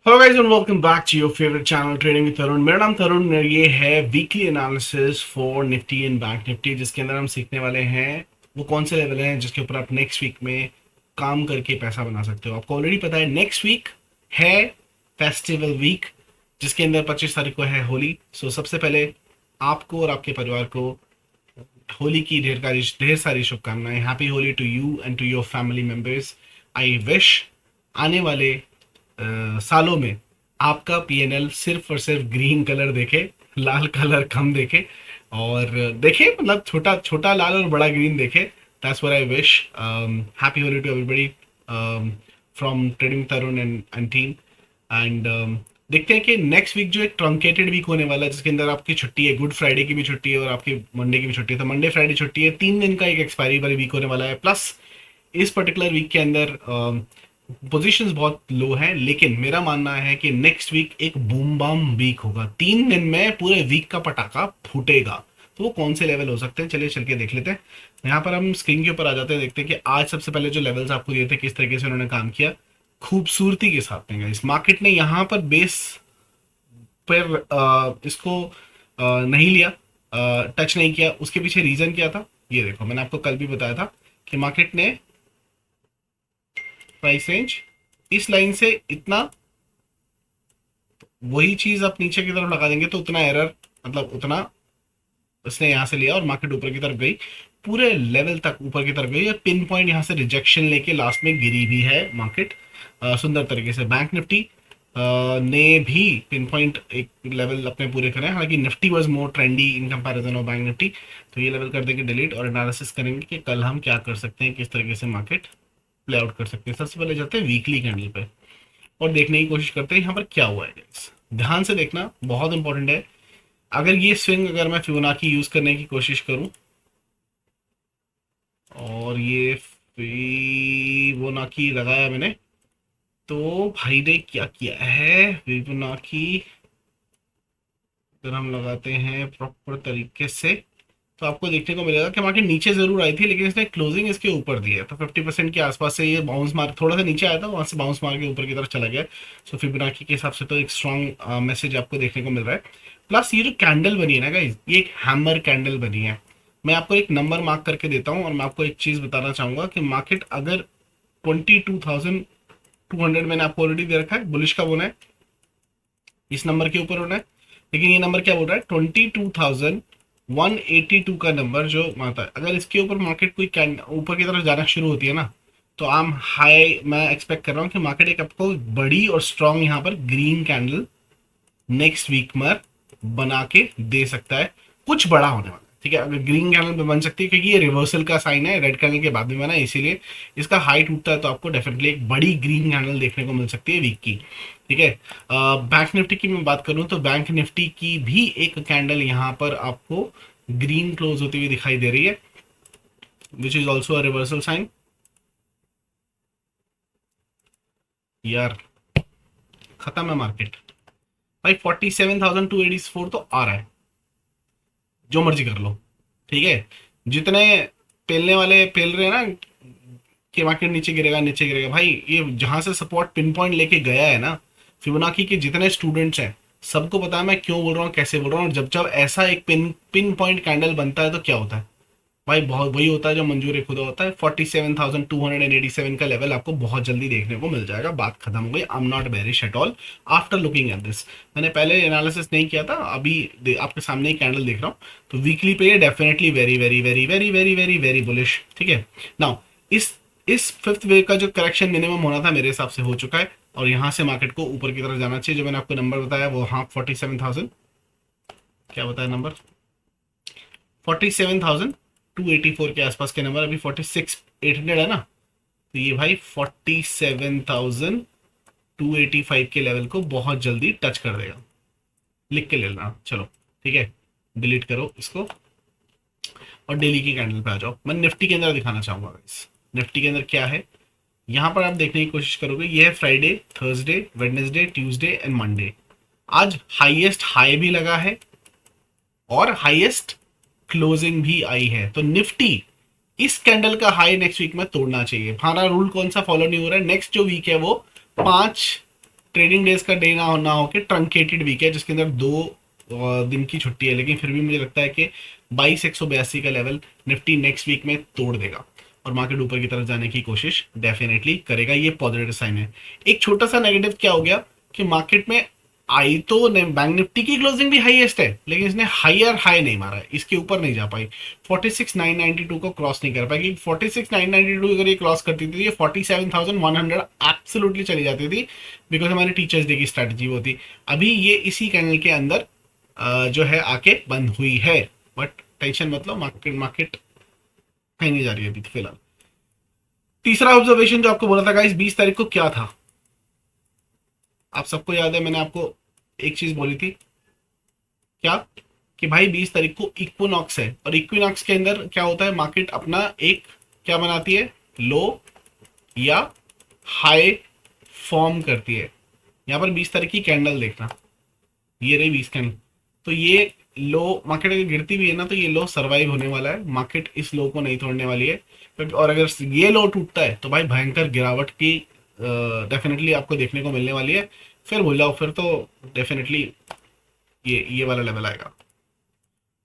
Hello guys and welcome back to your favourite channel trading with Tarun. मेरा नाम तरुण, ये है weekly analysis for Nifty and bank Nifty, जिसके अंदर हम सीखने वाले हैं वो कौन से लेवल हैं जिसके ऊपर आप नेक्स्ट वीक में काम करके पैसा बना सकते हो। आपको ऑलरेडी पता है नेक्स्ट वीक है फेस्टिवल वीक, जिसके अंदर 25 तारीख को है होली। सो सबसे पहले आपको और आपके परिवार को होली की ढेर सारी शुभकामनाएं। Happy Holi to you and to your family members. I wish आने वाले सालों में आपका पीएनएल सिर्फ और सिर्फ ग्रीन कलर देखे, लाल कलर कम देखे, और देखे मतलब छोटा छोटा लाल और बड़ा ग्रीन देखे। That's what I wish. Happy Holi to everybody from trading Tarun and team. And देखते हैं कि नेक्स्ट वीक जो एक ट्रंकेटेड वीक होने वाला है, जिसके अंदर आपकी छुट्टी है, गुड फ्राइडे की भी छुट्टी है और आपकी मंडे की भी छुट्टी है। तो मंडे फ्राइडे छुट्टी है, 3 दिन का एक एक्सपायरी वाली वीक होने वाला है। प्लस इस पर्टिकुलर वीक के अंदर पोजीशंस बहुत लो हैं, लेकिन मेरा मानना है कि नेक्स्ट वीक एक बूम बाम वीक होगा। 3 दिन में पूरे वीक का पटाखा फूटेगा। तो वो कौन से लेवल हो सकते हैं, चलिए चल के देख लेते हैं। यहाँ पर हम स्क्रीन के ऊपर आ जाते हैं, देखते हैं कि आज सबसे पहले जो लेवल्स आपको दिए थे किस तरीके से उन्होंने काम किया खूबसूरती के साथ में। इस मार्केट ने यहाँ पर बेस पर इसको नहीं लिया, टच नहीं किया। उसके पीछे रीजन क्या था ये देखो, मैंने आपको कल भी बताया था कि मार्केट ने प्राइस रेंज इस लाइन से इतना, वही चीज आप नीचे की तरफ लगा देंगे तो उतना एरर, मतलब उतना उसने यहां से लिया और मार्केट ऊपर की तरफ गई, पूरे लेवल तक ऊपर की तरफ गई। पिन पॉइंट यहां से रिजेक्शन लेके लास्ट में गिरी भी है मार्केट सुंदर तरीके से। बैंक निफ्टी ने भी पिन पॉइंट एक लेवल अपने पूरे करे, हालांकि Nifty was more trendy in comparison of bank Nifty. तो ये लेवल कर देंगे डिलीट और एनालिसिस करेंगे कि कल हम क्या कर सकते हैं, किस तरीके से मार्केट प्ले आउट कर सकते हैं। सबसे पहले जाते हैं वीकली कैंडल पे और देखने की कोशिश करते हैं यहाँ पर क्या हुआ है guys। ध्यान से देखना, बहुत इंपॉर्टेंट है। अगर ये स्विंग, अगर मैं फिबोनाची यूज करने की कोशिश करूं और ये फिबोनाची लगाया मैंने, तो भाई ने क्या किया है, फिबोनाची अगर हम लगाते हैं प्रॉपर तरीके से तो आपको देखने को मिलेगा कि मार्केट नीचे जरूर आई थी, लेकिन इसने क्लोजिंग इसके ऊपर दी है। तो 50% के आसपास से ये बाउंस मार, थोड़ा सा नीचे आया था, वहां से बाउंस मार के ऊपर की तरफ चला गया। सो फिबोनाची के हिसाब से तो एक स्ट्रॉन्ग मैसेज आपको देखने को मिल रहा है। प्लस ये जो कैंडल बनी है ना गाइज, ये एक हैमर कैंडल बनी है। मैं आपको एक नंबर मार्क करके देता हूँ और मैं आपको एक चीज बताना चाहूंगा कि मार्केट अगर 22,200 मैंने आपको ऑलरेडी दे रखा है, बुलिश का होना है, इस नंबर के ऊपर होना है। लेकिन ये नंबर क्या बोल रहा है, 22,182 का नंबर जो मानता है, अगर इसके ऊपर मार्केट कोई ऊपर की तरफ जाना शुरू होती है ना, तो आम हाई मैं एक्सपेक्ट कर रहा हूँ कि मार्केट एक आपको बड़ी और स्ट्रांग यहाँ पर ग्रीन कैंडल नेक्स्ट वीक में बना के दे सकता है। कुछ बड़ा होने वाला है, ठीक है। अगर ग्रीन कैंडल बन सकती है, क्योंकि ये रिवर्सल का साइन है, रेड कैंडल के बाद में बना है, इसीलिए इसका हाई टूटता है तो आपको डेफिनेटली एक बड़ी ग्रीन कैंडल देखने को मिल सकती है वीक की, ठीक है। बैंक निफ्टी की मैं बात करूं तो बैंक निफ्टी की भी एक कैंडल यहाँ पर आपको ग्रीन क्लोज होती हुई दिखाई दे रही है, which is also a reversal sign. यार खत्म है मार्केट भाई, 47,284 तो आ रहा है, जो मर्जी कर लो, ठीक है। जितने पेलने वाले पेल रहे हैं ना कि मार्केट नीचे गिरेगा नीचे गिरेगा, भाई ये जहां से सपोर्ट पिन पॉइंट लेके गया है ना, फिबोनाची के जितने स्टूडेंट्स हैं सबको पता है मैं क्यों बोल रहा हूँ, कैसे बोल रहा हूँ। जब जब ऐसा एक पिन पॉइंट कैंडल बनता है तो क्या होता है भाई, बहुत वही होता है जो मंजूर खुदा होता है। 47,287 का लेवल आपको बहुत जल्दी देखने को मिल जाएगा। बात खत्म हो गई। I am not bearish at all after looking at this. मैंने पहले एनालिसिस नहीं किया था, अभी आपके सामने ही कैंडल देख रहा हूँ, तो वीकली पे ये definitely very very very very very very very bullish, ठीक है। नाउ इस फिफ्थ वेव का जो करेक्शन मिनिमम होना था मेरे हिसाब से हो चुका है और यहाँ से मार्केट को ऊपर की तरफ जाना चाहिए। जो मैंने आपको नंबर बताया वो, हाँ 47,000, क्या बताया नंबर, 47,284 के आसपास के नंबर। अभी 46,800 है ना, तो ये भाई 47,285 के लेवल को बहुत जल्दी टच कर देगा। लिख के ले लेना, चलो ठीक है, डिलीट करो इसको और डेली की कैंडल पे आ जाओ। मैं निफ्टी के अंदर दिखाना चाहूंगा गाइस, निफ्टी के अंदर क्या है। यहां पर आप देखने की कोशिश करोगे, ये है Friday, Thursday, Wednesday, Tuesday and Monday. आज हाईएस्ट हाई भी लगा है और हाईएस्ट क्लोजिंग भी आई है। तो निफ्टी इस कैंडल का हाई नेक्स्ट वीक में तोड़ना चाहिए। हमारा रूल कौन सा फॉलो नहीं हो रहा है, नेक्स्ट जो वीक है वो 5 ट्रेडिंग डेज का डे ना हो के ट्रंकेटेड वीक है जिसके अंदर 2 दिन की छुट्टी है, लेकिन फिर भी मुझे लगता है कि 22,182 का लेवल निफ्टी नेक्स्ट वीक में तोड़ देगा और मार्केट ऊपर की तरफ जाने की कोशिश डेफिनेटली करेगा। ये पॉजिटिव साइन है। एक छोटा सा नेगेटिव क्या हो गया कि मार्केट में आई तो बैंक निफ्टी की क्लोजिंग भी हाईएस्ट है, लेकिन इसने हायर हाई नहीं मारा है, इसके ऊपर नहीं जा पाई, 46,992 को क्रॉस नहीं कर पाई। 46,992 अगर ये क्रॉस करती थी तो ये 47,100 एब्सोल्युटली चली जाती थी, बिकॉज हमारी टीचर्स डे की स्ट्रैटेजी वो थी। अभी ये इसी कैंडल के अंदर जो है आके बंद हुई है, बट टेंशन मतलब मार्केट कहीं नहीं जा रही है अभी फिलहाल। तीसरा ऑब्जर्वेशन जो आपको बोला था गाइस 20 तारीख को क्या था, आप सबको याद है मैंने आपको एक चीज बोली थी, क्या कि भाई 20 तारीख को इक्विनॉक्स है, और इक्विनॉक्स के अंदर क्या होता है, मार्केट अपना एक क्या बनाती है, लो या हाई फॉर्म करती है। यहां पर 20 तारीख की कैंडल देखना, ये रही 20 कैंडल, तो ये लो मार्केट अगर गिरती भी है ना तो ये लो सर्वाइव होने वाला है, मार्केट इस लो को नहीं तोड़ने वाली है। और अगर ये लो टूटता है तो भाई भयंकर गिरावट की डेफिनेटली आपको देखने को मिलने वाली है। फिर भूल जाओ, फिर तो डेफिनेटली ये वाला लेवल आएगा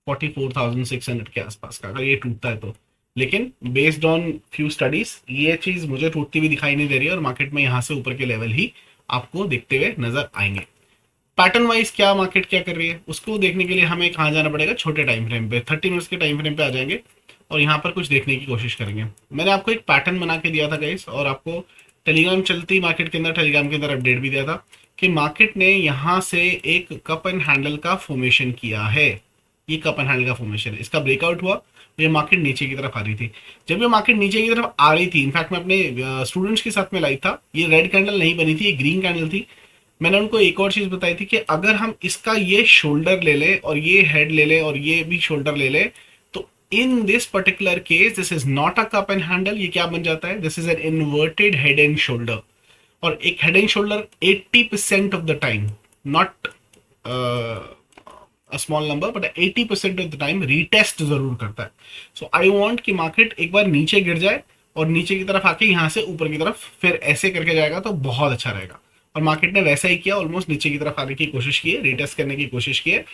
44,600 के आसपास का अगर ये टूटता है तो। लेकिन बेस्ड ऑन फ्यू स्टडीज ये चीज मुझे टूटती हुई दिखाई नहीं दे रही है, और मार्केट में यहां से ऊपर के लेवल ही आपको दिखते हुए नजर आएंगे। पैटर्न वाइज क्या मार्केट क्या कर रही है उसको देखने के लिए हमें कहाँ जाना पड़ेगा, छोटे टाइम फ्रेम पे 30 मिनट्स के टाइम फ्रेम पे आ जाएंगे और यहाँ पर कुछ देखने की कोशिश करेंगे। मैंने आपको एक पैटर्न बना के दिया था गाइस, और आपको टेलीग्राम चलती मार्केट के अंदर टेलीग्राम के अंदर अपडेट भी दिया था कि मार्केट ने यहाँ से एक कप एंड हैंडल का फॉर्मेशन किया है। ये कप एंड हैंडल का फॉर्मेशन, इसका ब्रेकआउट हुआ, ये मार्केट नीचे की तरफ आ रही थी। जब ये मार्केट नीचे की तरफ आ रही थी, इनफैक्ट मैं अपने स्टूडेंट्स के साथ में लाइव था, ये रेड कैंडल नहीं बनी थी, ये ग्रीन कैंडल थी। मैंने उनको एक और चीज बताई थी कि अगर हम इसका ये शोल्डर ले लें और ये हेड ले लें और ये भी शोल्डर ले लें, तो in this particular case this is not a cup and handle, ये क्या बन जाता है, this is an inverted head and shoulder. और एक head and shoulder 80% of the time, not a small number but 80% of the time retest जरूर करता है। सो आई वांट कि मार्केट एक बार नीचे गिर जाए और नीचे की तरफ आके यहाँ से ऊपर की तरफ फिर ऐसे करके जाएगा तो बहुत अच्छा रहेगा। और मार्केट ने वैसा ही किया, ऑलमोस्ट नीचे की तरफ आने की कोशिश की है, रिटेस्ट करने की कोशिश की है।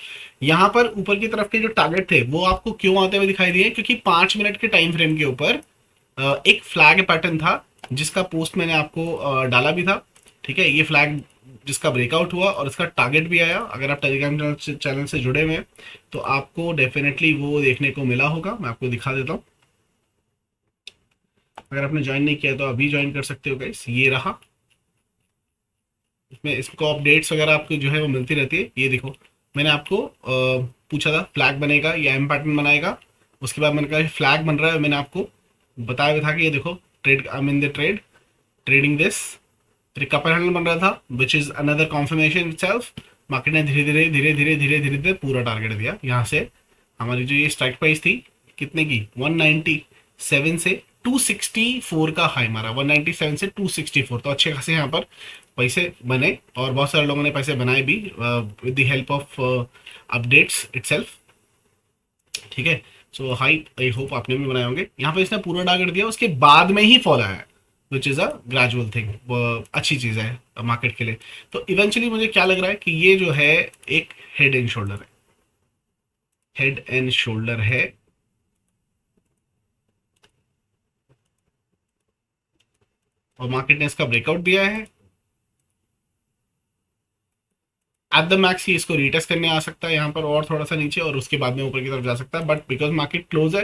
यहाँ पर ऊपर की तरफ के जो टारगेट थे वो आपको क्यों आते हुए दिखाई दिए, क्योंकि 5 मिनट के टाइम फ्रेम के ऊपर एक फ्लैग पैटर्न था जिसका पोस्ट मैंने आपको डाला भी था। ठीक है, ये फ्लैग जिसका ब्रेकआउट हुआ और इसका टारगेट भी आया। अगर आप टेलीग्राम चैनल से जुड़े हुए हैं तो आपको डेफिनेटली वो देखने को मिला होगा। मैं आपको दिखा देता हूँ, अगर आपने ज्वाइन नहीं किया तो अभी ज्वाइन कर सकते हो गाइस। ये रहा, इसमें इसको अपडेट्स वगैरह आपको जो है वो मिलती रहती है। ये देखो, मैंने आपको पूछा था फ्लैग बनेगा या एम पैटर्न बनाएगा, उसके बाद मैंने कहा फ्लैग बन रहा है, मैंने आपको बताया भी था कि ये देखो trade, I mean the trade trading this, फिर कपर हैंडल बन रहा था which is another conformation itself. Market ने धीरे धीरे धीरे धीरे धीरे धीरे धीरे पूरा टारगेट दिया। यहाँ से हमारी जो ये स्ट्राइक प्राइस थी कितने की, 197 से 264 का हाई मारा, 197 से 264, तो अच्छे खासे यहाँ पर पैसे बने और बहुत सारे लोगों ने पैसे बनाए भी with the help of updates itself. ठीक है, सो हाई आई होप आपने भी बनाए होंगे। यहाँ पे इसने पूरा टारगेट दिया, उसके बाद में ही फॉल आया, which is a gradual thing, अच्छी चीज है मार्केट के लिए। तो इवेंचुअली मुझे क्या लग रहा है कि ये जो है एक हेड एंड शोल्डर है, हेड एंड शोल्डर है। और मार्केट ने इसका ब्रेकआउट दिया है एट द मैक्स, ही इसको रिटेस्ट करने आ सकता है यहाँ पर और थोड़ा सा नीचे, और उसके बाद में ऊपर की तरफ जा सकता है। बट बिकॉज मार्केट क्लोज है,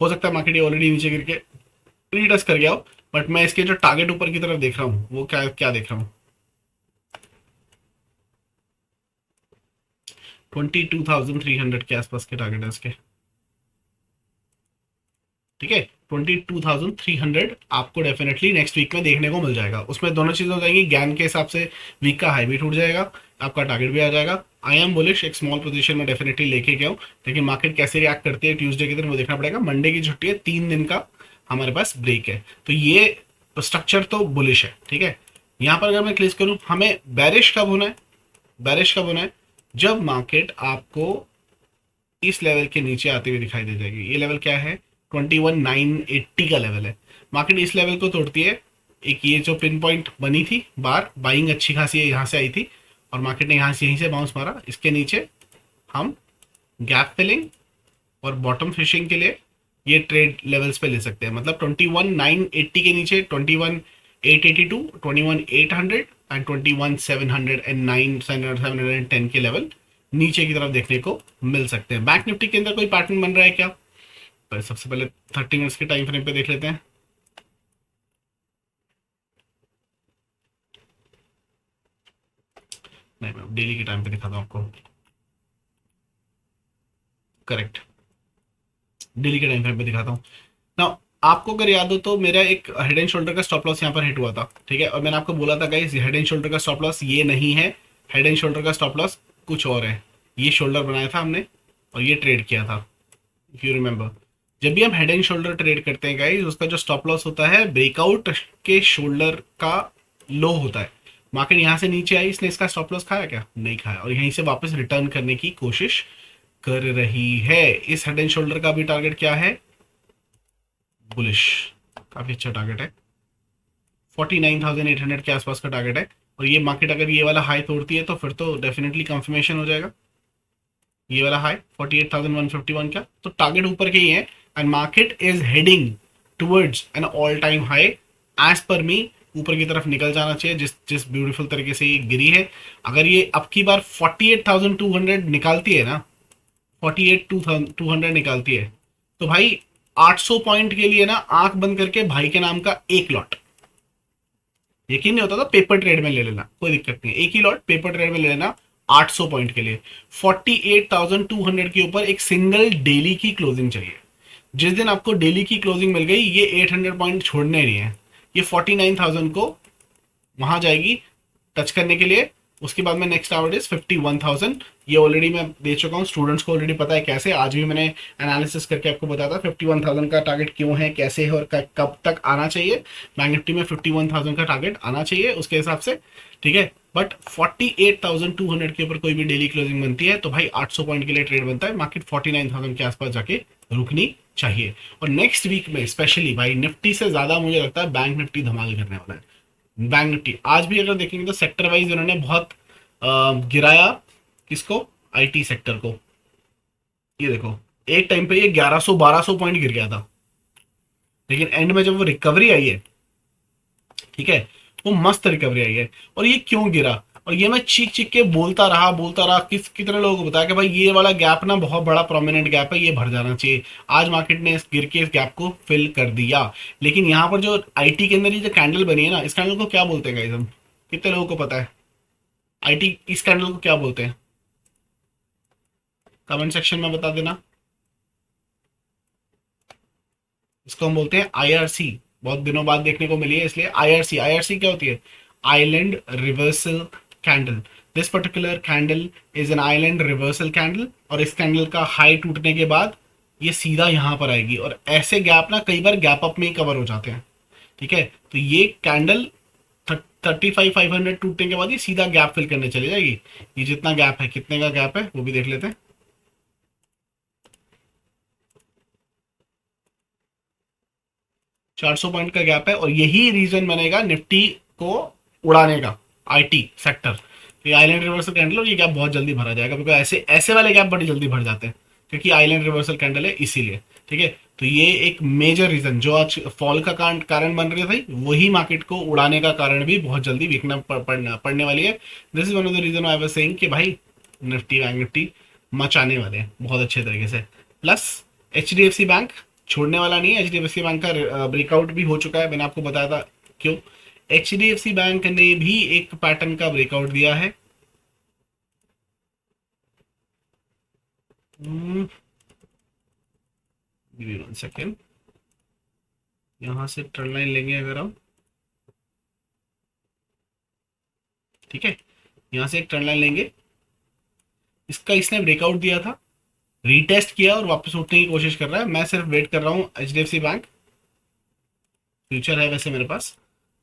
हो सकता है मार्केट ये ऑलरेडी नीचे गिर के रिटेस्ट कर गया हो। बट मैं इसके जो टारगेट ऊपर की तरफ देख रहा हूँ वो क्या क्या देख रहा हूँ, 22,300 के आसपास के टारगेट है इसके। ठीक है, 22,300 आपको डेफिनेटली नेक्स्ट वीक में देखने को मिल जाएगा। उसमें दोनों चीजें हो जाएंगी, ज्ञान के हिसाब से वीक का हाई भी टूट जाएगा, आपका टारगेट भी आ जाएगा। आई एम बुलिश, एक स्मॉल पोजीशन में डेफिनेटली लेके गया हूँ, लेकिन मार्केट कैसे रिएक्ट करती है ट्यूसडे के दिन वो देखना पड़ेगा। मंडे की छुट्टी है, 3 दिन का हमारे पास ब्रेक है, तो ये स्ट्रक्चर तो बुलिश है। ठीक है, यहाँ पर अगर मैं क्लिक करूँ, हमें बैरिश कब होना है, बैरिश कब होना है, जब मार्केट आपको इस लेवल के नीचे आते हुए दिखाई दे जाएगी। ये लेवल क्या है, 21,980 का लेवल है। मार्केट इस लेवल को तोड़ती है, एक ये जो पिन पॉइंट बनी थी बार, बाइंग अच्छी खासी यहाँ से आई थी और मार्केट ने यहाँ से यहीं से बाउंस मारा, इसके नीचे हम गैप फिलिंग और बॉटम फिशिंग के लिए ये ट्रेड लेवल्स पे ले सकते हैं। मतलब 21,980 के नीचे 21,882, 21,800 एंड 21,709, 710 के लेवल नीचे की तरफ देखने को मिल सकते हैं। बैंक निफ्टी के अंदर कोई पैटर्न बन रहा है क्या? पर सबसे पहले 30 मिनट्स के टाइम फ्रेम पे देख लेते हैं। नहीं, मैं डेली के टाइम पे दिखाता हूँ आपको। करेक्ट, डेली के टाइम फ्रेम पे दिखाता हूँ ना। आपको अगर याद हो तो मेरा एक हेड एंड शोल्डर का स्टॉप लॉस यहाँ पर हिट हुआ था, ठीक है। और मैंने आपको बोला था गाइस, हेड एंड शोल्डर का स्टॉप लॉस ये नहीं है, हेड एंड शोल्डर का स्टॉप लॉस कुछ और है। ये शोल्डर बनाया था हमने और ये ट्रेड किया था, इफ यू रिमेंबर। जब भी हम हेड एंड शोल्डर ट्रेड करते हैं गाइस, उसका जो स्टॉप लॉस होता है ब्रेकआउट के शोल्डर का लो होता है। मार्केट यहाँ से नीचे आई, इसने इसका स्टॉप लॉस खाया क्या? नहीं खाया, और यहीं से वापस रिटर्न करने की कोशिश कर रही है। इस हेड एंड शोल्डर का भी टारगेट क्या है? बुलिश, काफी अच्छा टारगेट है, 49,800 के आसपास का टारगेट है। और ये मार्केट अगर ये वाला हाई तोड़ती है तो फिर तो डेफिनेटली कंफर्मेशन हो जाएगा। ये वाला हाई 48,151 का, तो टारगेट ऊपर के ही है and market is heading towards an all time high as per me. ऊपर की तरफ निकल जाना चाहिए, जिस जिस ब्यूटीफुल तरीके से ये गिरी है। अगर ये अब की बार 48,200 निकालती है ना, 48,200 निकालती है, तो भाई 800 पॉइंट के लिए ना आंख बंद करके भाई के नाम का एक लॉट, यकीन नहीं होता तो पेपर ट्रेड में ले लेना, कोई दिक्कत नहीं, एक ही लॉट पेपर ट्रेड में ले लेना 800 पॉइंट के लिए। 48,200 के ऊपर एक सिंगल डेली की क्लोजिंग चाहिए। जिस दिन आपको डेली की क्लोजिंग मिल गई, ये 800 पॉइंट छोड़ने नहीं है, ये 49,000 को वहां जाएगी टच करने के लिए। उसके बाद में नेक्स्ट टारगेट इज 51,000। ये ऑलरेडी मैं दे चुका हूँ, स्टूडेंट्स को ऑलरेडी पता है कैसे। आज भी मैंने एनालिसिस करके आपको बताया था 51,000 का टारगेट क्यों है, कैसे है और कब तक आना चाहिए। बैंक निफ्टी में 51,000 का टारगेट आना चाहिए उसके हिसाब से, ठीक है। बट 48,200 के ऊपर कोई भी डेली क्लोजिंग बनती है तो भाई 800 पॉइंट के लिए ट्रेड बनता है। मार्केट 49,000 के आसपास जाके रुकनी चाहिए। और नेक्स्ट वीक में स्पेशली भाई निफ्टी से ज्यादा मुझे लगता है बैंक निफ्टी धमाल करने वाला है। बैंक निफ्टी आज भी अगर देखेंगे तो सेक्टर वाइज उन्होंने बहुत गिराया, किसको? आईटी सेक्टर को। ये देखो, एक टाइम पे ये 1100-1200 पॉइंट गिर गया था, लेकिन एंड में जब वो रिकवरी आई है, ठीक है, वो मस्त रिकवरी आई है। और ये क्यों गिरा, और ये मैं चीख चीख के बोलता रहा कितने लोगों को बताया कि भाई ये वाला गैप ना बहुत बड़ा प्रोमिनेंट गैप है, ये भर जाना चाहिए। आज मार्केट ने इस गिर के इस गैप को फिल कर दिया। लेकिन यहाँ पर जो आईटी के अंदर ये जो कैंडल बनी है ना, इस कैंडल को क्या बोलते हैं गाइस? हम कितने लोगों को पता है आईटी इस कैंडल को क्या बोलते हैं? कमेंट सेक्शन में बता देना। इसको हम बोलते हैं आईआरसी। बहुत दिनों बाद देखने को मिली है इसलिए आईआरसी। आईआरसी क्या होती है? Island reversal candle. This particular candle is an island reversal candle, और इस कैंडल का हाई टूटने के बाद ये सीधा यहां पर आएगी। और ऐसे गैप ना कई बार गैप अप में ही कवर हो जाते हैं, ठीक है। तो ये कैंडल 35,500 टूटने के बाद ये सीधा गैप फिल करने चली जाएगी। ये जितना गैप है, कितने का गैप है वो भी देख लेते हैं। 400 पॉइंट का गैप है, और यही रीजन बनेगा निफ्टी को उड़ाने का, आईटी सेक्टर। ये आइलैंड रिवर्सल कैंडल, और ये गैप बहुत जल्दी भरा जाएगा, बिकॉज ऐसे ऐसे वाले गैप बड़ी जल्दी भर जाते हैं क्योंकि आइलैंड रिवर्सल कैंडल है इसीलिए, ठीक है। तो ये एक मेजर रीजन जो आज फॉल का कारण बन रही थी, वही मार्केट को उड़ाने का कारण भी बहुत जल्दी वीकना पड़ने वाली है। This is one of the reason I was saying कि भाई निफ्टी बैंक निफ्टी मचाने वाले हैं बहुत अच्छे तरीके से। प्लस एचडीएफसी बैंक छोड़ने वाला नहीं है। एचडीएफसी बैंक का ब्रेकआउट भी हो चुका है, मैंने आपको बताया था क्यों। एचडीएफसी बैंक ने भी एक पैटर्न का ब्रेकआउट दिया है। सेकेंड, यहां से ट्रेंड लाइन लेंगे अगर हम, ठीक है, यहां से एक ट्रेंड लाइन लेंगे। इसका इसने ब्रेकआउट दिया था, रीटेस्ट किया और वापस उठने की कोशिश कर रहा है। मैं सिर्फ वेट कर रहा हूँ एचडीएफसी बैंक। फ्यूचर है वैसे मेरे पास,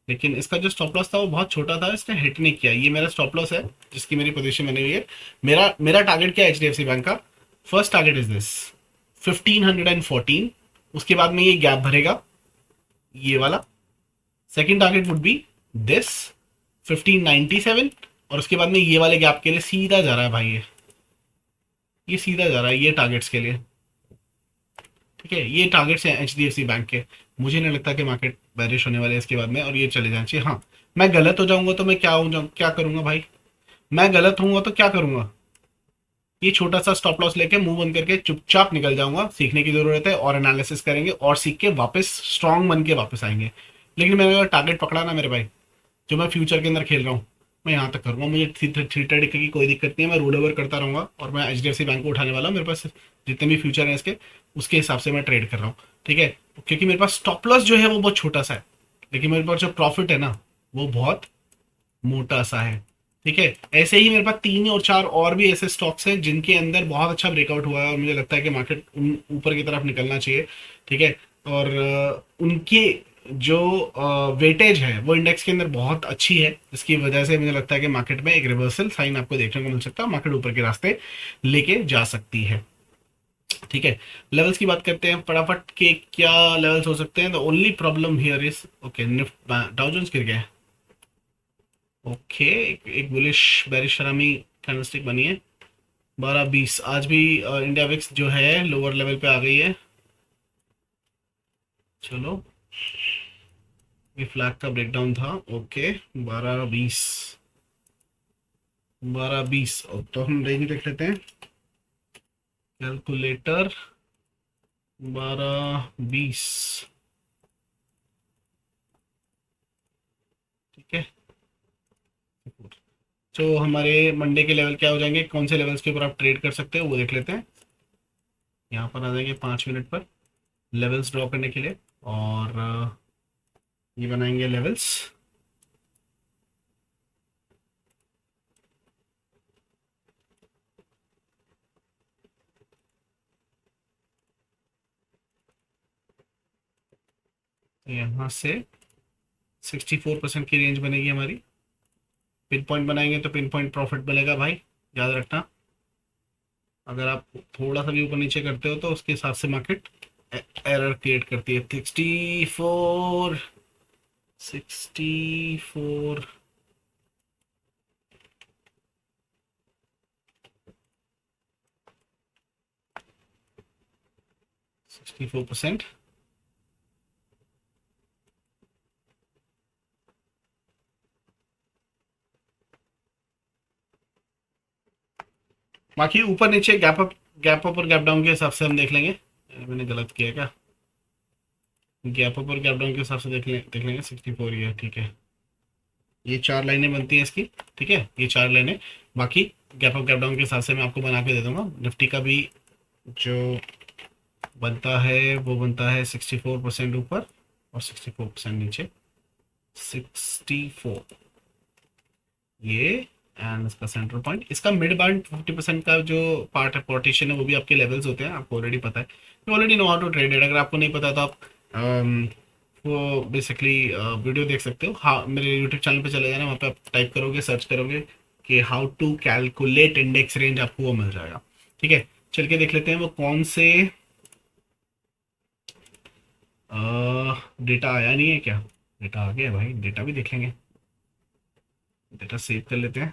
लेकिन इसका जो स्टॉप लॉस था वो बहुत छोटा था, इसने हिट नहीं किया। ये मेरा स्टॉप लॉस है जिसकी मेरी पोजीशन बनी हुई है। मेरा मेरा टारगेट क्या है एचडीएफसी बैंक का? First target is this 1514। उसके बाद में ये गैप भरेगा, ये वाला second target would be this 1597, और उसके बाद में ये वाले गैप के लिए सीधा जा रहा है भाई, ये सीधा जा रहा है ये टारगेट्स के लिए। ठीक है, ये टारगेट्स हैं एचडीएफसी बैंक के। मुझे नहीं लगता कि मार्केट बैरिश होने वाले है इसके बाद में, और ये चले जाना चाहिए। हाँ, मैं गलत हो जाऊंगा तो मैं क्या करूंगा भाई, मैं गलत होऊंगा तो क्या करूंगा, ये छोटा सा स्टॉप लॉस लेके मुंह बंद करके चुपचाप निकल जाऊंगा। सीखने की जरूरत है, और एनालिसिस करेंगे और सीख के वापस स्ट्रांग बन के वापस आएंगे। लेकिन मैंने अगर टारगेट पकड़ा ना मेरे भाई, जो मैं फ्यूचर के अंदर खेल रहा हूँ, मैं यहाँ तक करूँगा। मुझे थ्री ट्रेड की कोई दिक्कत नहीं है, मैं रोल ओवर करता रहूँगा, और मैं H D F C bank को उठाने वाला हूँ। मेरे पास जितने भी फ्यूचर हैं इसके, उसके हिसाब से मैं ट्रेड कर रहा हूँ। ठीक है, क्योंकि मेरे पास स्टॉप लॉस जो है वो बहुत छोटा सा है, लेकिन मेरे पास जो प्रॉफिट है ना, वो बहुत मोटा सा है। ठीक है, ऐसे ही मेरे पास तीन और चार और भी ऐसे स्टॉक्स हैं जिनके अंदर बहुत अच्छा ब्रेकआउट हुआ है, और मुझे लगता है कि मार्केट ऊपर की तरफ निकलना चाहिए। ठीक है, और उनके जो वेटेज है वो इंडेक्स के अंदर बहुत अच्छी है, जिसकी वजह से मुझे लगता है कि मार्केट में एक रिवर्सल साइन आपको देखने को मिल सकता है, मार्केट ऊपर के रास्ते लेके जा सकती है। ठीक है, लेवल्स की बात करते हैं फटाफट के, क्या लेवल्स हो सकते हैं। The only problem here is, okay, Nifty Dow Jones गिर गया है। ओके, एक बुलिश बैरिश शरामी कैंडलस्टिक बनी है 12-20। आज भी इंडिया विक्स जो है लोअर लेवल पे आ गई है। चलो, ये फ्लैग का ब्रेकडाउन था। ओके, 12-20, 12-20। तो हम रेंज देख लेते हैं, कैलकुलेटर 12-20। ठीक है, तो हमारे मंडे के लेवल क्या हो जाएंगे, कौन से लेवल्स के ऊपर आप ट्रेड कर सकते हो वो देख लेते हैं। यहाँ पर आ जाएंगे 5 मिनट पर लेवल्स ड्रॉ करने के लिए, और ये बनाएंगे लेवल्स। यहाँ से 64% की रेंज बनेगी हमारी। पिन पॉइंट बनाएंगे तो पिन पॉइंट प्रॉफिट बनेगा भाई, याद रखना। अगर आप थोड़ा सा भी ऊपर नीचे करते हो तो उसके हिसाब से मार्केट एरर क्रिएट करती है। 64, 64, 64%। बाकी ऊपर नीचे गैप अप और गैप डाउन के हिसाब से हम देख लेंगे। मैंने गलत किया क्या, गैप अप और गैप डाउन के हिसाब से देख लेंगे। 64 ये ठीक है, ये चार लाइनें बनती हैं इसकी। ठीक है, ये चार लाइनें। बाकी गैप अप गैप डाउन के हिसाब से मैं आपको बना के दे दूंगा। निफ्टी का भी जो बनता है वो बनता है 64% ऊपर और 64% नीचे। 64 ये, एंड इसका सेंट्रल पॉइंट, इसका मिड बैंड 50% का जो पार्ट है, पार्टीशन है, वो भी आपके लेवल्स होते हैं, आपको ऑलरेडी पता है। You already know how to trade it. अगर आपको नहीं पता तो आप वो बेसिकली वीडियो देख सकते हो। हाँ, मेरे यूट्यूब चैनल पे चले जाना, वहाँ पे आप टाइप करोगे, सर्च करोगे कि how to calculate index range, आपको वो मिल जाएगा। ठीक है, चल के देख लेते हैं वो कौन से डेटा आया नहीं है क्या। डेटा आ गया है भाई, डेटा भी देख लेंगे। डेटा सेव कर लेते हैं,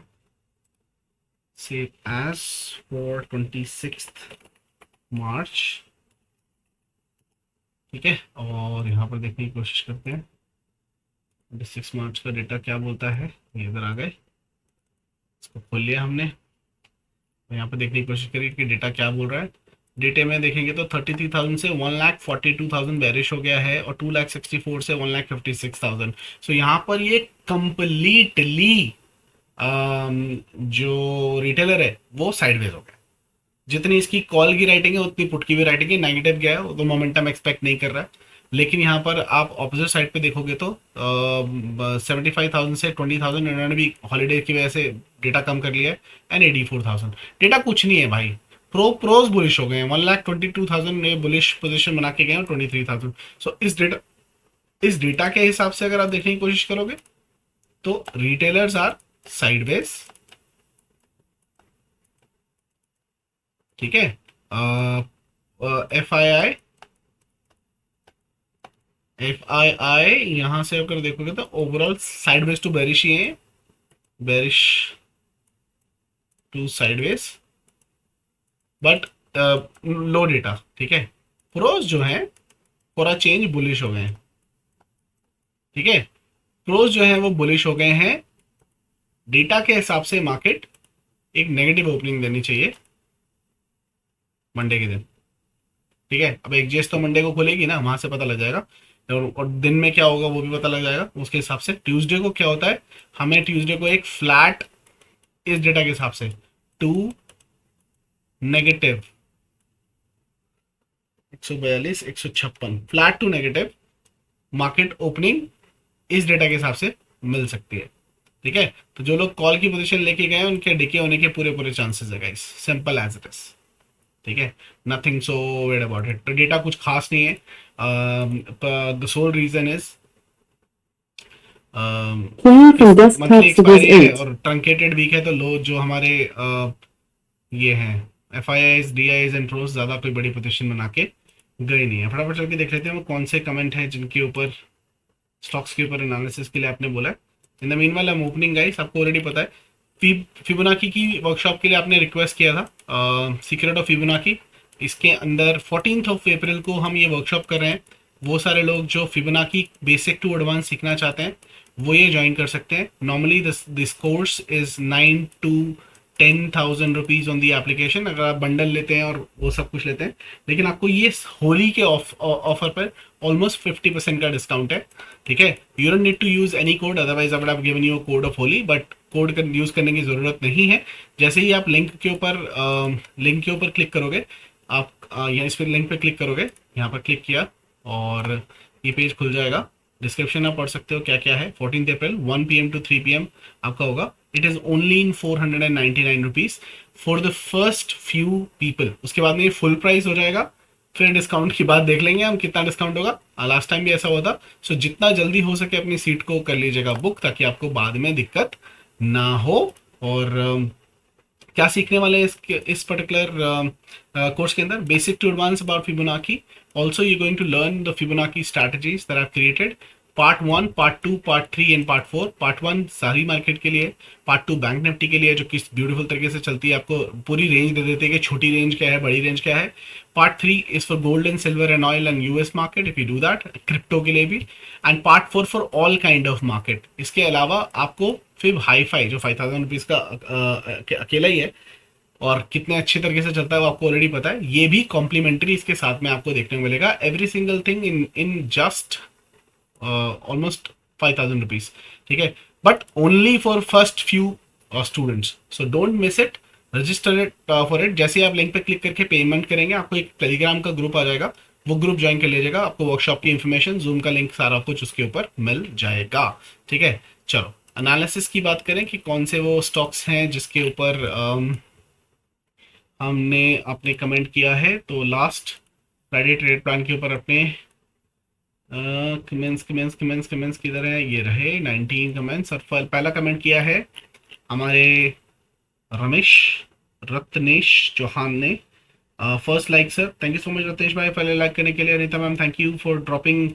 सेव एज फॉर 26 मार्च। ठीक है, और यहाँ पर देखने की कोशिश करते हैं 26 मार्च का डेटा क्या बोलता है। ये इधर आ गए, इसको खोल लिया हमने, और यहाँ पर देखने की कोशिश करिए कि डेटा क्या बोल रहा है। डेटे में देखेंगे तो 33,000 से 1,42,000 बैरिश हो गया है, और 2,64 से 1,56,000। सो यहाँ पर ये कंप्लीटली जो रिटेलर है वो साइडवेज हो गया। जितनी इसकी कॉल की राइटिंग है उतनी पुट की भी राइटिंग है, नेगेटिव गया है, वो तो मोमेंटम एक्सपेक्ट नहीं कर रहा है। लेकिन यहाँ पर आप ऑपोजिट साइड पे देखोगे तो 75,000 से 20,000 इन्होंने भी हॉलीडे की वजह से डेटा कम कर लिया है, एंड 84,000। डेटा कुछ नहीं है भाई, प्रोज बुलिश हो गए हैं। 1,22,000 ने बुलिश पोजीशन बना के गए हैं, 23,000। सो इस डेटा के हिसाब से अगर आप देखने की कोशिश करोगे तो रिटेलर्स आर साइडवेज। ठीक है, F I I F I आई यहाँ से अगर देखोगे तो ओवरऑल साइडवेज टू बेरिश ही है, बेरिश टू साइडवेज, बट लो डेटा। ठीक है, प्रोज जो है पूरा चेंज बुलिश हो गए हैं। ठीक है, प्रोज जो है वो बुलिश हो गए हैं। डेटा के हिसाब से मार्केट एक नेगेटिव ओपनिंग देनी चाहिए मंडे के दिन। ठीक है, अब एक्सजेस तो मंडे को खुलेगी ना, वहां से पता लग जाएगा, और दिन में क्या होगा वो भी पता लग जाएगा उसके हिसाब से। ट्यूसडे को क्या होता है, हमें ट्यूसडे को एक फ्लैट इस डेटा के हिसाब से to negative 142 156 flat to negative market opening इस डेटा के हिसाब से मिल सकती है। ठीक है, तो जो लोग कॉल की पोजीशन लेके गए उनके डिके होने के पूरे पूरे चांसेस है guys, simple as it is. ठीक है, nothing so wade about it. तो डेटा कुछ खास नहीं है। The sole reason is monthly expiry है और ट्रंकेटेड वीक है, तो लो जो हमारे ये हैं F I Is D Is and pros ज़्यादा कोई बड़ी पोजीशन बना के गए नहीं है। फटाफट चल के देख लेते हैं वो कौन से कमेंट है जिनके ऊपर स्टॉक्स के ऊपर एनालिसिस के लिए आपने बोला है। In the meanwhile I am opening guys, आपको ऑलरेडी पता है फिबोनाची की वर्कशॉप के लिए आपने रिक्वेस्ट किया था, सीक्रेट ऑफ फिबोनाची। इसके अंदर 14 अप्रैल को हम ये वर्कशॉप कर रहे हैं। वो सारे लोग जो फिबोनाची बेसिक टू एडवांस सीखना चाहते हैं वो ये ज्वाइन कर सकते हैं। Normally this course is 9 to 10,000 rupees on the application अगर आप बंडल लेते हैं और वो सब कुछ लेते हैं। लेकिन आपको ये होली के ऑफर पर ऑलमोस्ट 50% का डिस्काउंट है। ठीक है, you don't need to use any code, otherwise I would have given you code of Holi, but code का यूज करने की जरूरत नहीं है। जैसे ही आप लिंक के ऊपर क्लिक करोगे, आप यहाँ इस पर लिंक पे क्लिक करोगे, यहाँ पर क्लिक किया और ये पेज खुल जाएगा। डिस्क्रिप्शन आप पढ़ सकते हो क्या क्या है। 14 अप्रैल 1 PM to 3 PM आपका होगा। It is only in 499 rupees for the first few people. उसके बाद में ये फुल प्राइस हो जाएगा, फिर डिस्काउंट की बात देख लेंगे हम कितना डिस्काउंट होगा। लास्ट टाइम भी ऐसा हुआ था। सो जितना जल्दी हो सके अपनी सीट को कर लीजिएगा बुक, ताकि आपको बाद में दिक्कत ना हो। और क्या सीखने वाले हैं इस पर्टिकुलर कोर्स के अंदर, basic to advance about Fibonacci. Also you going to learn the Fibonacci strategies that I have created. Part 1, part 2, part 3 and part 4। Part 1 सारी मार्केट के लिए, पार्ट 2 बैंक निफ्टी के लिए जो किस ब्यूटीफुल तरीके से चलती है, आपको पूरी रेंज दे देते हैं कि छोटी रेंज क्या है, बड़ी रेंज क्या है। Part 3 is for gold and silver and oil and US market if you do that, crypto के लिए भी। And part 4 for all kind of market. इसके अलावा आपको फिर हाई फाई जो 5,000 रुपीज़ का अकेला ही है और कितने अच्छे तरीके से चलता है वो आपको ऑलरेडी पता है, ये भी कॉम्प्लीमेंट्री इसके साथ में आपको देखने को मिलेगा। Every single thing in just almost 5,000 rupees. ठीक है, but only for first few students, so don't miss it, register it for it. जैसे आप लिंक पे क्लिक करके पेमेंट करेंगे, आपको एक टेलीग्राम का ग्रुप आ जाएगा, वो ग्रुप ज्वाइन कर लीजिएगा। आपको वर्कशॉप की इन्फॉर्मेशन, जूम का लिंक, सारा कुछ उसके ऊपर मिल जाएगा। ठीक है, चलो एनालिसिस की बात करें कि कौन से वो स्टॉक्स हैं जिसके ऊपर हमने आपने कमेंट किया है। तो लास्ट फ्राइडे ट्रेड प्लान के ऊपर अपने कमेंट्स किधर है, ये रहे 19 कमेंट्स। और पहला कमेंट किया है हमारे रमेश रत्नेश चौहान ने। First like sir, thank you so much Ratnesh भाई पहले लाइक करने के लिए। Anita ma'am thank you for dropping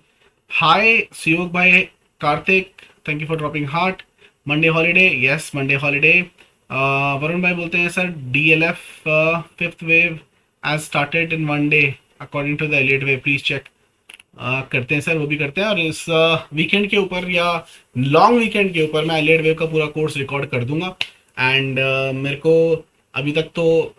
hi. Suyog भाई, Kartik thank you for dropping heart. Monday holiday, yes Monday holiday. Varun भाई बोलते हैं sir DLF fifth wave has started in one day according to the Elliott wave, please check. करते हैं sir, वो भी करते हैं। और इस वीकेंड के ऊपर या लॉन्ग वीकेंड के ऊपर मैं एलियट वेव का पूरा कोर्स रिकॉर्ड कर दूंगा। एंड मेरे को अभी तक तो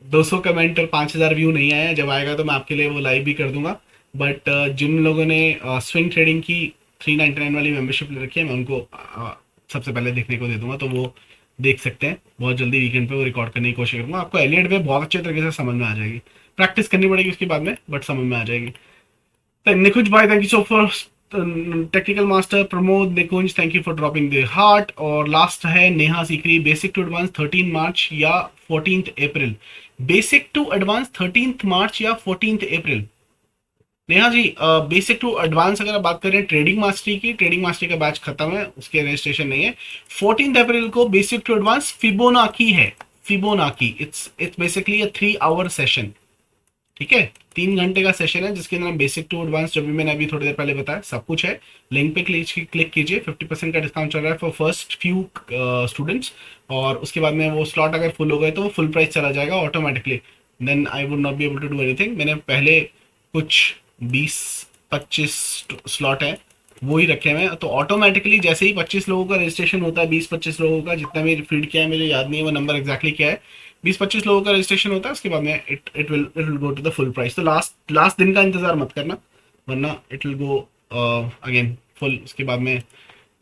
200 कमेंट और 5,000 व्यू नहीं आया, जब आएगा तो मैं आपके लिए वो लाइव भी कर दूंगा। बट जिन लोगों ने स्विंग ट्रेडिंग की 399 वाली मेंबरशिप ले रखी है, मैं उनको सबसे पहले देखने को दे दूंगा, तो वो देख सकते हैं। बहुत जल्दी वीकेंड पे वो रिकॉर्ड करने की कोशिश करूंगा। आपको एलियट वेव बहुत अच्छे तरीके से समझ में आ जाएगी, प्रैक्टिस करनी पड़ेगी उसके बाद में, बट समझ में आ जाएगी। निकुंज भाई thank you so for technical master. Pramod Nikunj thank you for dropping the heart. और लास्ट है Neha Sikri, basic to advance 13 March या 14 April. Basic to advance 13 March या 14 April. Neha ji, basic to advance अगर आप बात करें ट्रेडिंग मास्टरी की, ट्रेडिंग मास्टरी का बैच खत्म है, उसके रजिस्ट्रेशन नहीं है। 14 अप्रैल को बेसिक टू एडवांस फिबोनाची है। Fibonacci it's basically a 3 hour session. ठीक है, 3 घंटे का सेशन है जिसके अंदर हम बेसिक टू एडवांस, जो भी मैंने अभी थोड़ी देर पहले बताया, सब कुछ है। लिंक पे क्लिक कीजिए, 50% का डिस्काउंट चल रहा है फॉर फर्स्ट फ्यू स्टूडेंट्स। और उसके बाद में वो स्लॉट अगर फुल हो गए तो वो फुल प्राइस चला जाएगा automatically. Then I would not be able to do anything. मैंने पहले कुछ 20-25 स्लॉट है वो ही रखे हुए हैं, तो ऑटोमेटिकली जैसे ही 25 लोगों का रजिस्ट्रेशन होता है, 20-25 लोगों का, जितना भी फीड किया है मुझे याद नहीं है वो नंबर एग्जैक्टली क्या है, 20-25 लोगों का रजिस्ट्रेशन होता है, उसके बाद में it will go to the full price. तो लास्ट लास्ट दिन का इंतजार मत करना, वरना it will go again full. उसके बाद में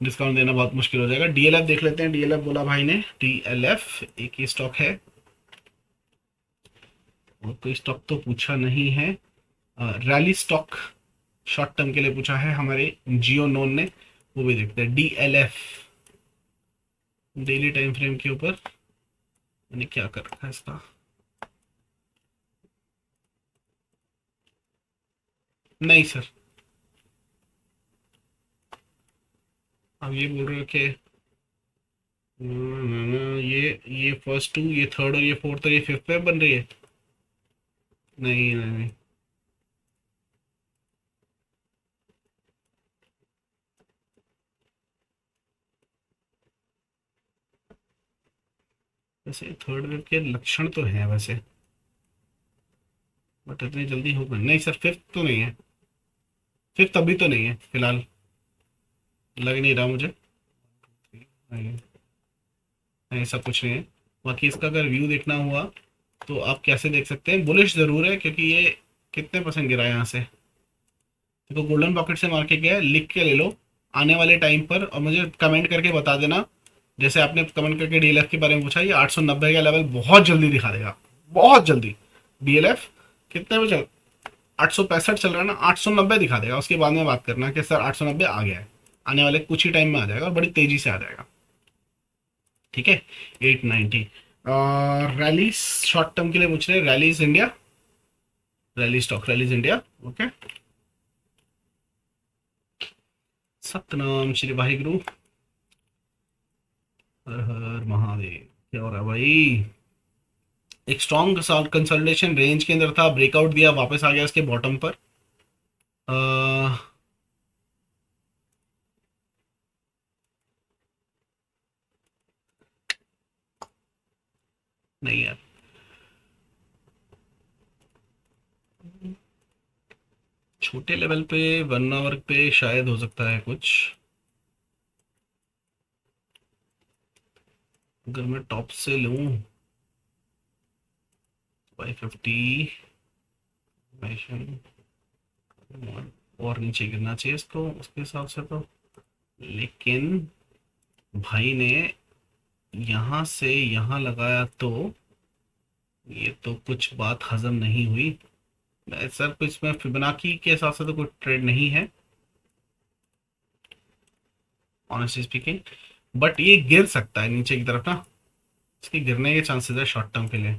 डिस्काउंट देना बहुत मुश्किल हो जाएगा। डीएलएफ देख लेते हैं, डीएलएफ बोला भाई ने, डीएलएफ एक ही स्टॉक है और कोई स्टॉक तो पूछा नहीं है। रैली स्टॉक शॉर्ट टर्म के लिए पूछा है हमारे जियो नोन ने, वो भी देखते हैं। डीएलएफ डेली टाइम फ्रेम के ऊपर मैंने क्या कर रखा है इसका, नहीं सर, अब ये बोल रहे हो कि ये फर्स्ट टू, ये थर्ड और ये फोर्थ और ये फिफ्थ पे बन रही है। नहीं नहीं नहीं, वैसे थर्ड वेव के लक्षण तो हैं वैसे, बट इतनी जल्दी होगा नहीं सर। फिफ्थ तो नहीं है, फिफ्थ अभी तो नहीं है फिलहाल, लग नहीं रहा मुझे। नहीं, ऐसा कुछ नहीं है। बाकी इसका अगर व्यू देखना हुआ तो आप कैसे देख सकते हैं, बुलिश जरूर है क्योंकि ये कितने परसेंट गिरा है यहाँ से। देखो गोल्डन पॉकेट से मार के गया है, लिख के ले लो आने वाले टाइम पर, और मुझे कमेंट करके बता देना। जैसे आपने कमेंट करके डीएलएफ के बारे में पूछा, ये 890 का लेवल बहुत जल्दी दिखा देगा, बहुत जल्दी। डीएलएफ कितने में चल, 865 चल रहा है ना, 890 दिखा देगा। उसके बाद में बात करना कि सर 890 आ गया है, आने वाले कुछ ही टाइम में आ जाएगा और बड़ी तेजी से आ जाएगा। ठीक है, 890। रैलीज शॉर्ट टर्म के लिए पूछ रहे हैं, Rallis India, rally stock, Rallis India. Okay, Satnam Shri Waheguru, Har Har Mahadev. क्या हो रहा है भाई, एक स्ट्रॉन्ग कंसोलिडेशन रेंज के अंदर था, ब्रेकआउट दिया, वापस आ गया इसके बॉटम पर। अह, नहीं यार, छोटे लेवल पे 1 आवर पे शायद हो सकता है कुछ। अगर मैं टॉप से लूं 550 और नीचे गिरना चाहिए इसको उसके हिसाब से तो, लेकिन भाई ने यहाँ से यहाँ लगाया तो ये तो कुछ बात हजम नहीं हुई। सर कुछ इसमें फिबोनाची के हिसाब से तो कोई ट्रेड नहीं है ऑनेस्टली स्पीकिंग, बट ये गिर सकता है नीचे की तरफ ना, इसके गिरने के चांसेस है शॉर्ट टर्म के लिए।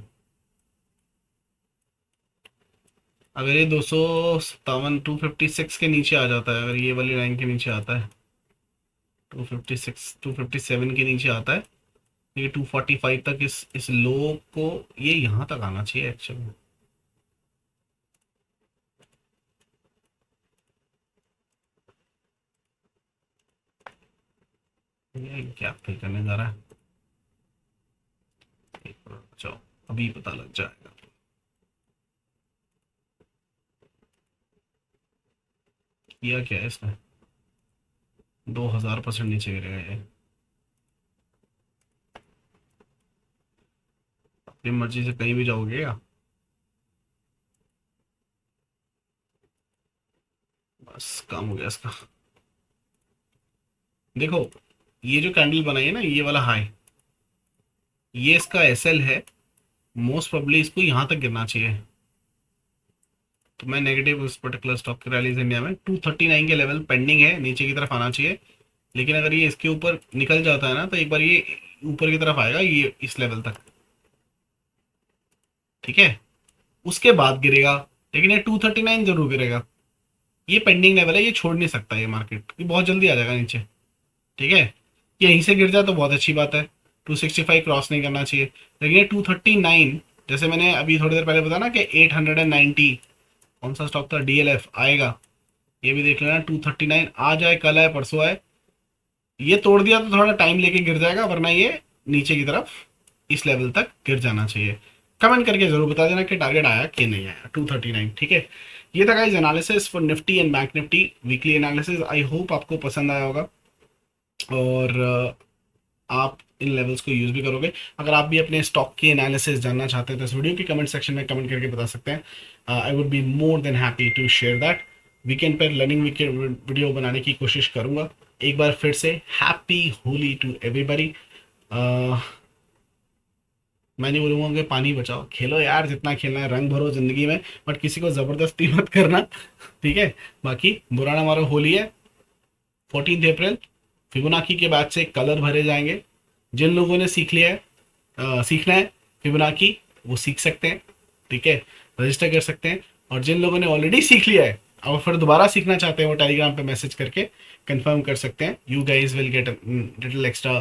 अगर ये 257 256 के नीचे आ जाता है, अगर ये वाली लाइन के नीचे आता है, 256 257 के नीचे आता है, ये 245 तक इस लो को, ये यहाँ तक आना चाहिए एक्चुअली। ये क्या फिर करने जा रहा है, चलो अभी पता लग जाएगा। किया क्या है इसने, 2000% नीचे गिरेगा ये, अपनी मर्जी से कहीं भी जाओगे या, बस काम हो गया इसका। देखो ये जो कैंडल बनाई है ना, ये वाला हाई, ये इसका एसएल है, मोस्ट प्रोबेबली इसको यहाँ तक गिरना चाहिए। तो मैं नेगेटिव उस पर्टिकुलर स्टॉक की रैलीज इंडिया में 239 के लेवल पेंडिंग है, नीचे की तरफ आना चाहिए। लेकिन अगर ये इसके ऊपर निकल जाता है ना तो एक बार ये ऊपर की तरफ आएगा, ये इस लेवल तक, ठीक है, उसके बाद गिरेगा। लेकिन ये 239 जरूर गिरेगा, ये पेंडिंग लेवल है, ये छोड़ नहीं सकता ये मार्केट, ये बहुत जल्दी आ जाएगा नीचे। ठीक है, यहीं से गिर जाए तो बहुत अच्छी बात है, 265 क्रॉस नहीं करना चाहिए। लेकिन ये 239 जैसे मैंने अभी थोड़ी देर पहले बताया ना कि 890 कौन सा स्टॉक था, डीएलएफ आएगा, ये भी देख लेना 239 आज आए, कल आए, परसों आए, ये तोड़ दिया तो थोड़ा टाइम लेके गिर जाएगा, वरना ये नीचे की तरफ इस लेवल तक गिर जाना चाहिए। कमेंट करके जरूर बता देना कि टारगेट आया कि नहीं आया 239। ठीक है, ये था guys analysis for Nifty and bank Nifty weekly analysis. I hope आपको पसंद आया होगा और आप इन लेवल्स को यूज भी करोगे। अगर आप भी अपने स्टॉक की एनालिसिस जानना चाहते हैं तो इस वीडियो के कमेंट सेक्शन में कमेंट करके बता सकते हैं। I would be more than happy to share that. Weekend पर लर्निंग वीकेंड वीडियो बनाने की कोशिश करूंगा। एक बार फिर से हैप्पी होली टू एवरीबॉडी। मैं नहीं बोलूंगा कि पानी बचाओ, खेलो यार जितना खेलना है, रंग भरो जिंदगी में, बट किसी को जबरदस्ती मत करना। ठीक है, बाकी बुरा ना मारो, होली है 14 अप्रैल, फिबोनाची के बाद से कलर भरे जाएंगे। जिन लोगों ने सीख लिया है, सीखना है फिबोनाची, वो सीख सकते हैं। ठीक है, रजिस्टर कर सकते हैं। और जिन लोगों ने ऑलरेडी सीख लिया है और फिर दोबारा सीखना चाहते हैं, वो टेलीग्राम पे मैसेज करके कंफर्म कर सकते हैं। You guys will get little extra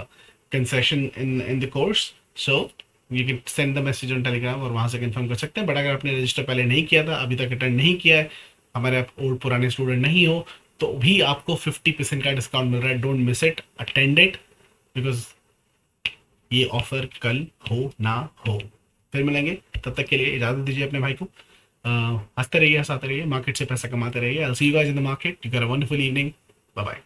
concession in the course, so you can send the message on Telegram और वहाँ से कंफर्म कर सकते हैं। बट अगर आपने रजिस्टर पहले नहीं किया था, अभी तक अटेंड नहीं किया है, हमारे आप ओल्ड पुराने स्टूडेंट नहीं हो, तो भी आपको 50% का डिस्काउंट मिल रहा है। Don't miss it, attend it, because ये ऑफर कल हो ना हो। फिर मिलेंगे, तब तक के लिए इजाजत दीजिए अपने भाई को। हंसते रहिए, हंसाते रहिए, मार्केट से पैसा कमाते रहिए। I will see you guys in the market. You have a wonderful evening, bye bye.